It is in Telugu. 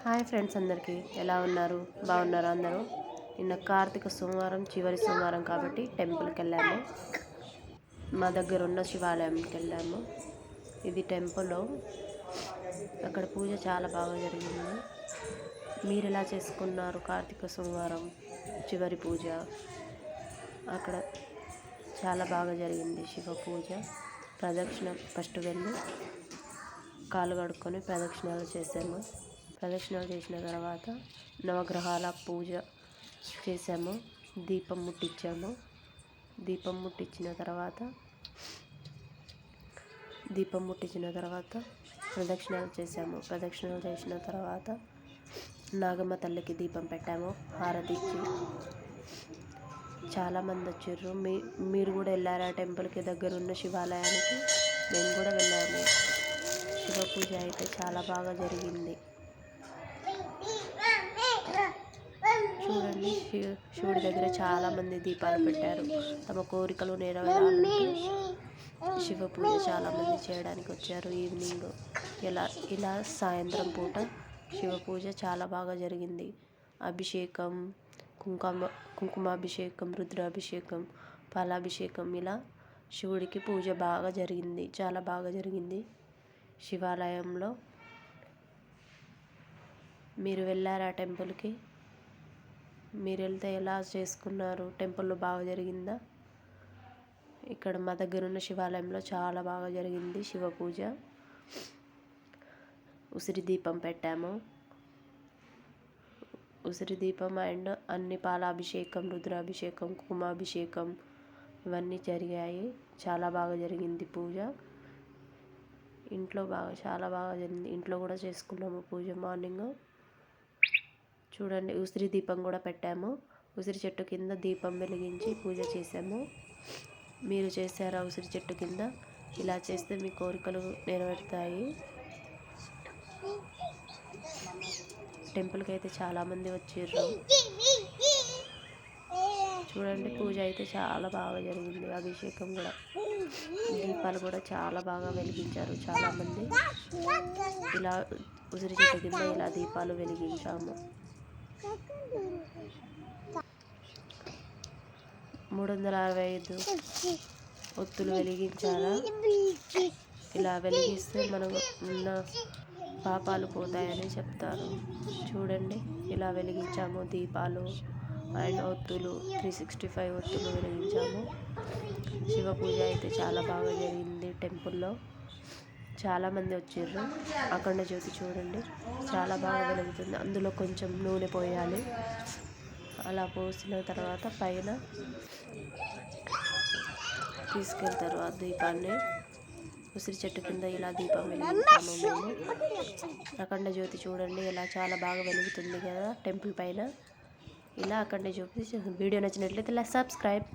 హాయ్ ఫ్రెండ్స్, అందరికీ ఎలా ఉన్నారు? బాగున్నారా అందరూ? నిన్న కార్తీక సోమవారం, చివరి సోమవారం కాబట్టి టెంపుల్కి వెళ్ళాము. మా దగ్గర ఉన్న శివాలయంకి వెళ్ళాము. ఇది టెంపుల్. అక్కడ పూజ చాలా బాగా జరిగింది. మీరు ఎలా చేసుకున్నారు కార్తీక సోమవారం చివరి పూజ? అక్కడ చాలా బాగా జరిగింది శివ పూజ. ప్రదక్షిణ ఫస్ట్ వెళ్ళి కాలు కడుక్కొని ప్రదక్షిణాలు చేసాము. ప్రదక్షిణాలు చేసిన తర్వాత నవగ్రహాల పూజ చేసాము. దీపం ముట్టించాము. దీపం ముట్టించిన తర్వాత ప్రదక్షిణాలు చేసాము. ప్రదక్షిణాలు చేసిన తర్వాత నాగమ్మ తల్లికి దీపం పెట్టాము, హారతి ఇచ్చి. చాలామంది వచ్చారు. మీరు కూడా వెళ్ళారా టెంపుల్కి? దగ్గర ఉన్న శివాలయానికి మేము కూడా వెళ్ళాము. శివ పూజ అయితే చాలా బాగా జరిగింది. చూడండి, శివుడి దగ్గర చాలామంది దీపాలు పెట్టారు. తమ కోరికలు నెరవేరాలంటే శివ పూజ చాలామంది చేయడానికి వచ్చారు. ఈవినింగ్ ఇలా సాయంత్రం పూట శివ పూజ చాలా బాగా జరిగింది. అభిషేకం, కుంకుమాభిషేకం, రుద్రాభిషేకం, పాలాభిషేకం, ఇలా శివుడికి పూజ బాగా జరిగింది. చాలా బాగా జరిగింది శివాలయంలో. మీరు వెళ్ళారా టెంపుల్కి? మీరు వెళ్తే ఎలా చేసుకున్నారు? టెంపుల్లో బాగా జరిగిందా? ఇక్కడ మా దగ్గర ఉన్న శివాలయంలో చాలా బాగా జరిగింది శివ పూజ. ఉసిరి దీపం పెట్టాము. ఉసిరి దీపం అండ్ అన్ని పాలాభిషేకం, రుద్రాభిషేకం, కుంకుమాభిషేకం ఇవన్నీ జరిగాయి. చాలా బాగా జరిగింది పూజ. చాలా బాగా జరిగింది. ఇంట్లో కూడా చేసుకున్నాము పూజ మార్నింగ్. చూడండి, ఉసిరి దీపం కూడా పెట్టాము. ఉసిరి చెట్టు కింద దీపం వెలిగించి పూజ చేసాము. మీరు చేశారా ఉసిరి చెట్టు కింద? ఇలా చేస్తే మీ కోరికలు నెరవేరుతాయి. టెంపుల్కి అయితే చాలామంది వచ్చారు. చూడండి, పూజ అయితే చాలా బాగా జరిగింది. అభిషేకం కూడా, దీపాలు కూడా చాలా బాగా వెలిగించారు చాలామంది. ఇలా ఉసిరి చెట్టు కింద ఇలా దీపాలు వెలిగించాము. 365 ఒత్తులు వెలిగించారా? ఇలా వెలిగిస్తే మనకు ఉన్న పాపాలు పోతాయని చెప్తారు. చూడండి, ఇలా వెలిగించాము దీపాలు అండ్ ఒత్తులు. 365 ఒత్తులు వెలిగించాము. శివ పూజ అయితే చాలా బాగా జరిగింది టెంపుల్లో. చాలామంది వచ్చారు. అఖండ జ్యోతి చూడండి, చాలా బాగా వెలుగుతుంది. అందులో కొంచెం నూనె పోయాలి. అలా పోసిన తర్వాత పైన తీసుకెళ్తారు ఆ దీపాన్ని. ఉసిరి చెట్టు కింద ఇలా దీపం వెలిగించాము మేము. అఖండ జ్యోతి చూడండి, ఇలా చాలా బాగా వెలుగుతుంది కదా టెంపుల్ పైన. ఇలా అఖండ జ్యోతి. వీడియో నచ్చినట్లయితే సబ్స్క్రైబ్.